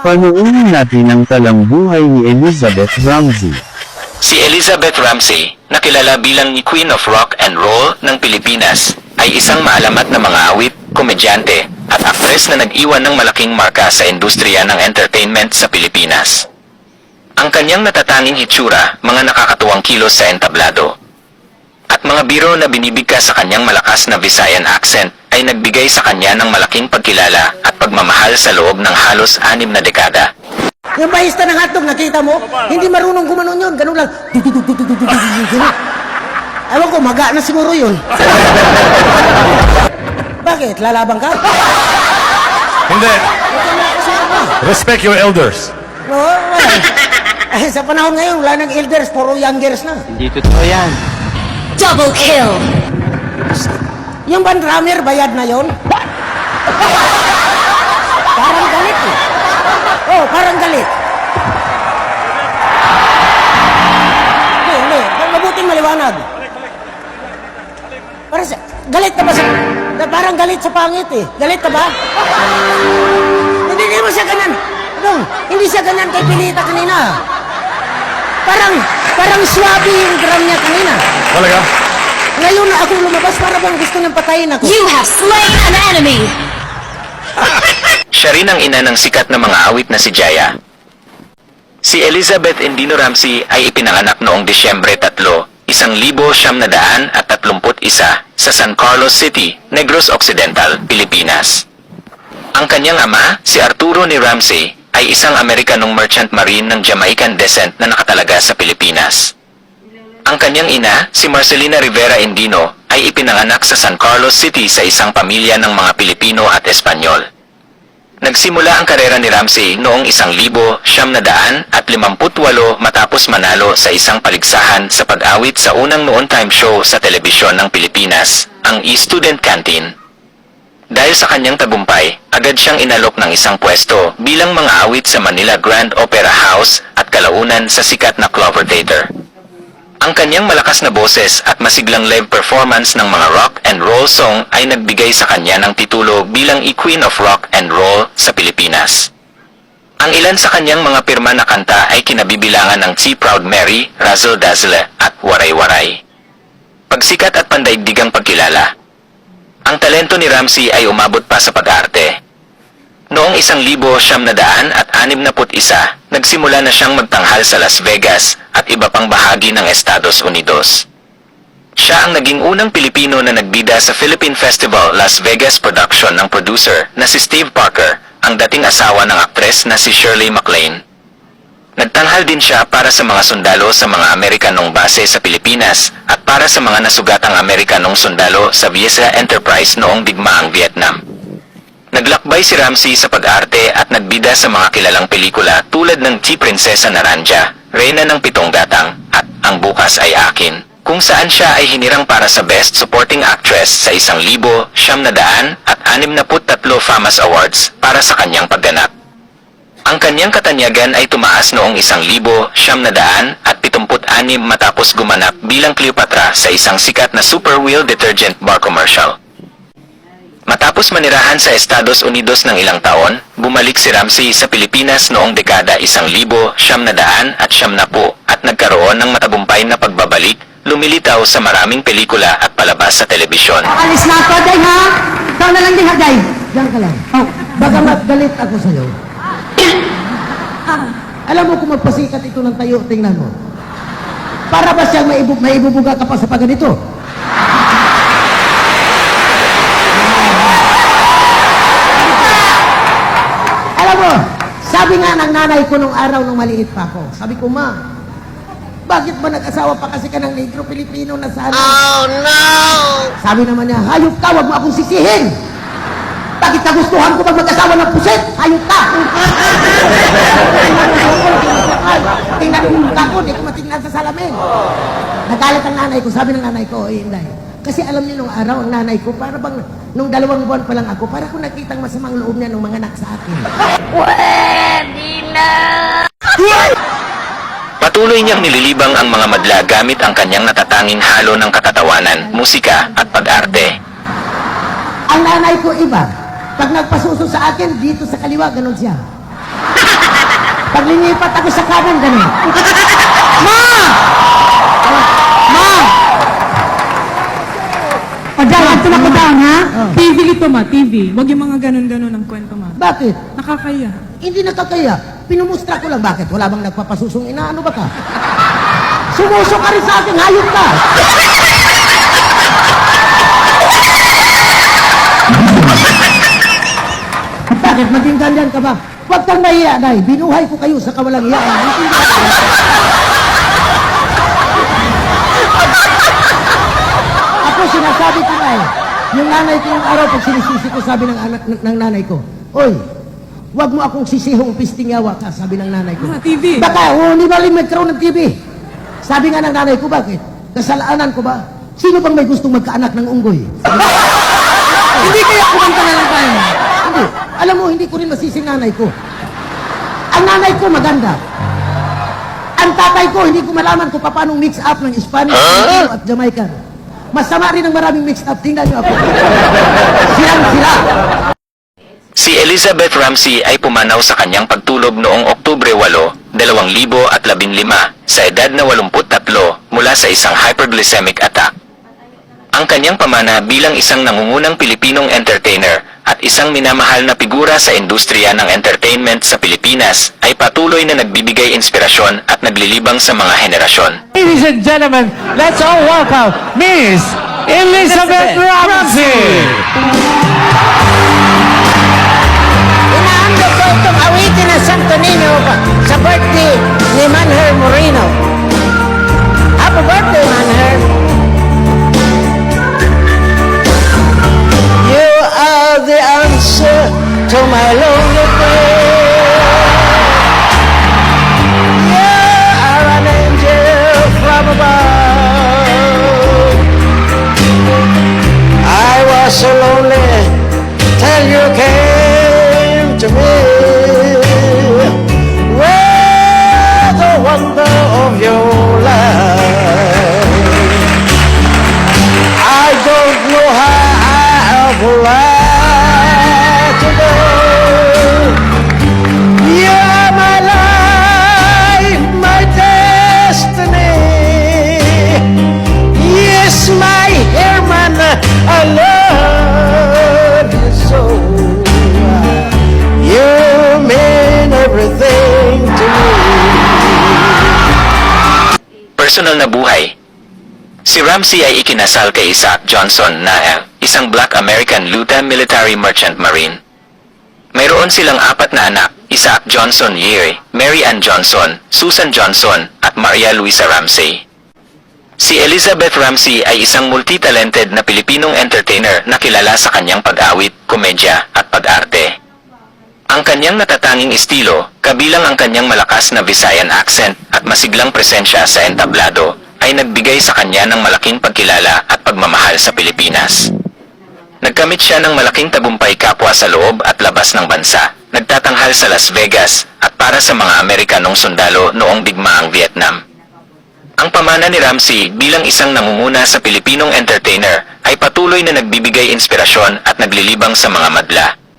Panuunin natin ang talambuhay ni Elizabeth Ramsey. Si Elizabeth Ramsey, na kilala bilang Queen of Rock and Roll ng Pilipinas, ay isang maalamat na mga awit, komedyante, at aktres na nag-iwan ng malaking marka sa industriya ng entertainment sa Pilipinas. Ang kanyang natatanging hitsura, mga nakakatuwang kilos sa entablado, at mga biro na binibigkas sa kanyang malakas na Visayan accent ay nagbigay sa kanya ng malaking pagkilala at pagmamahal sa loob ng halos 6 na dekada. Yung bahista ng hotdog, nakita mo? Hindi marunong gumanon yun. Ganun lang. Ewan ko, maga na siguro yun. Bakit? Lalabang ka? Hindi. Respect your elders. Oo, ay, sa panahon ngayon, wala nang elders, puro youngers na. Hindi totoo yan. Double kill! Yung Van Rammer, bayad na yon. Parang galit eh. Oh, parang galit. Hindi. Mabuting maliwanag. Galit ka ba sa... Parang galit sa pangit eh. Galit ka ba? Hindi mo siya ganyan. Hindi siya ganyan kay Pilita kanina. Parang swabe yung drum niya kanina. Talaga? Ngayon na ako lumabas, para bang gusto niyang patayin ako. You have slain an enemy! Siya rin ang ina ng sikat na mga awit na si Jaya. Si Elizabeth Endino Ramsey ay ipinanganak noong Disyembre 3, 1931 sa San Carlos City, Negros Occidental, Pilipinas. Ang kanyang ama, si Arturo ni Ramsey, ay isang Amerikanong merchant marine ng Jamaican descent na nakatalaga sa Pilipinas. Ang kanyang ina, si Marcelina Rivera Endino, ay ipinanganak sa San Carlos City sa isang pamilya ng mga Pilipino at Espanyol. Nagsimula ang karera ni Ramsey noong 1958 matapos manalo sa isang paligsahan sa pag-awit sa unang noon time show sa telebisyon ng Pilipinas, ang E-Student Canteen. Dahil sa kanyang tagumpay, agad siyang inalok ng isang pwesto bilang mga awit sa Manila Grand Opera House at kalaunan sa sikat na Clover Theater. Ang kanyang malakas na boses at masiglang live performance ng mga rock and roll song ay nagbigay sa kanya ng titulo bilang Queen of Rock and Roll sa Pilipinas. Ang ilan sa kanyang mga pirma na kanta ay kinabibilangan ng Si Proud Mary, Razzle Dazzle at Waray Waray. Pagsikat at pandaigdigang pagkilala. Ang talento ni Ramsey ay umabot pa sa pag-arte. Noong 1961, nagsimula na siyang magtanghal sa Las Vegas at iba pang bahagi ng Estados Unidos. Siya ang naging unang Pilipino na nagbida sa Philippine Festival Las Vegas production ng producer na si Steve Parker, ang dating asawa ng aktres na si Shirley MacLaine. Nagtanghal din siya para sa mga sundalo sa mga Amerikanong base sa Pilipinas at para sa mga nasugatang Amerikanong sundalo sa Visa Enterprise noong digmaang Vietnam. Naglakbay si Ramsey sa pag-arte at nagbida sa mga kilalang pelikula tulad ng Si Prinsesa Naranja, Reyna ng Pitong Gatang, at Ang Bukas ay Akin, kung saan siya ay hinirang para sa Best Supporting Actress sa 1,963 FAMAS Awards para sa kanyang pagganap. Ang kanyang katanyagan ay tumaas noong 1,976 matapos gumanap bilang Cleopatra sa isang sikat na Super Wheel detergent bar commercial. Matapos manirahan sa Estados Unidos ng ilang taon, bumalik si Ramsey sa Pilipinas noong dekada 1970 at nagkaroon ng matagumpay na pagbabalik, lumilitaw sa maraming pelikula at palabas sa telebisyon. Alis na ako, Day, ha? Ikaw na lang din, ha, Day? Diyan ka lang. Oh, baka magalit ako sa'yo. Alam mo kung magpasikat ito ng tayo, tingnan mo. Para ba siyang maibubuga ka pa sa pagganito? Alam mo, sabi nga ng nanay ko nung araw nung maliit pa ako, sabi ko, Ma, bakit ba nag-asawa pa kasi ka ng negro Pilipino na sana? Oh, no! Sabi naman niya, hayop ka, wag mo akong sisihin! Bakit nagustuhan ko pag mag-asawa ng pusit? Hayop ka! Tingnan mo mukha ko, di ko matingnan sa salamin. Nagalit ang nanay ko, sabi ng nanay ko, Inday. Kasi alam niyo nung araw, ang nanay ko, para bang, nung 2 buwan pa lang ako, para ko nakitang masamang loob niya nung mga anak sa akin. Pwede na! Patuloy niyang nililibang ang mga madla gamit ang kanyang natatanging halo ng katatawanan, musika at pag-arte. Ang nanay ko iba, pag nagpasuso sa akin, dito sa kaliwa, ganun siya. Pag linipat ako sa kanan, ganun. Ma! Ma! Pagdalan ito na ko down, ha? Oh. TV ito, ma. TV. Huwag yung mga ganun-ganun ang kwento, ma. Bakit? Nakakaya. Hindi nakakaya. Pinumustra ko lang. Bakit? Wala bang nagpapasusong inaano ba ka? Sumusok ka rin sa akin. Hayop ka. Bakit? Maging ganyan ka ba? Huwag kang nahiya, Nay. Binuhay ko kayo sa kawalang hiyaan. Ako sinasabi ko na eh. Yung nanay ko yung araw, pag sinisisi ko, sabi ng anak ng nanay ko, Oy, wag mo akong sisihong pistingyawa ka, sabi ng nanay ko. TV. Baka, hindi ba rin magkaroon ng TV? Sabi nga ng nanay ko, bakit? Kasalaanan ko ba? Sino bang may gustong magkaanak ng unggoy? Hindi kaya kumanta na lang tayo. Hindi. Alam mo, hindi ko rin masising nanay ko. Ang nanay ko maganda. Ang tatay ko, hindi ko malaman kung paano mix up ng Spanish, Filipino at Jamaican. Masama rin ang maraming mix up. Tingnan niyo ako. Silang sila. Si Elizabeth Ramsey ay pumanaw sa kanyang pagtulog noong Oktubre 8, 2015 sa edad na 83 mula sa isang hyperglycemic attack. Ang kanyang pamana bilang isang nangungunang Pilipinong entertainer at isang minamahal na figura sa industriya ng entertainment sa Pilipinas ay patuloy na nagbibigay inspirasyon at naglilibang sa mga henerasyon. Ladies and gentlemen, let's all welcome Miss Elizabeth Ramsey. Inaandog ko itong awitin na Santo Niño sa birthday ni Manher Moreno. Happy birthday, Manher! You are the answer to my lonely prayer. You are an angel from above. I was so lonely till you came to me. With the wonder of your love, I don't know how I would like to go. You're my life, my destiny. Yes, my Herman, I love you so. You mean everything to me. Personal na buhay. Si Ramsey ay ikinasal kay Isaac Johnson na isang Black American Luta Military Merchant Marine. Mayroon silang 4 na anak, Isaac Johnson Yeary, Mary Ann Johnson, Susan Johnson, at Maria Luisa Ramsey. Si Elizabeth Ramsey ay isang multi-talented na Pilipinong entertainer na kilala sa kanyang pag-awit, komedya, at pag-arte. Ang kanyang natatanging estilo, kabilang ang kanyang malakas na Visayan accent at masiglang presensya sa entablado, ay nagbigay sa kanya ng malaking pagkilala at pagmamahal sa Pilipinas. Nagkamit siya ng malaking tagumpay kapwa sa loob at labas ng bansa, nagtatanghal sa Las Vegas at para sa mga Amerikanong sundalo noong digmaang Vietnam. Ang pamana ni Ramsey bilang isang nangunguna sa Pilipinong entertainer ay patuloy na nagbibigay inspirasyon at naglilibang sa mga madla.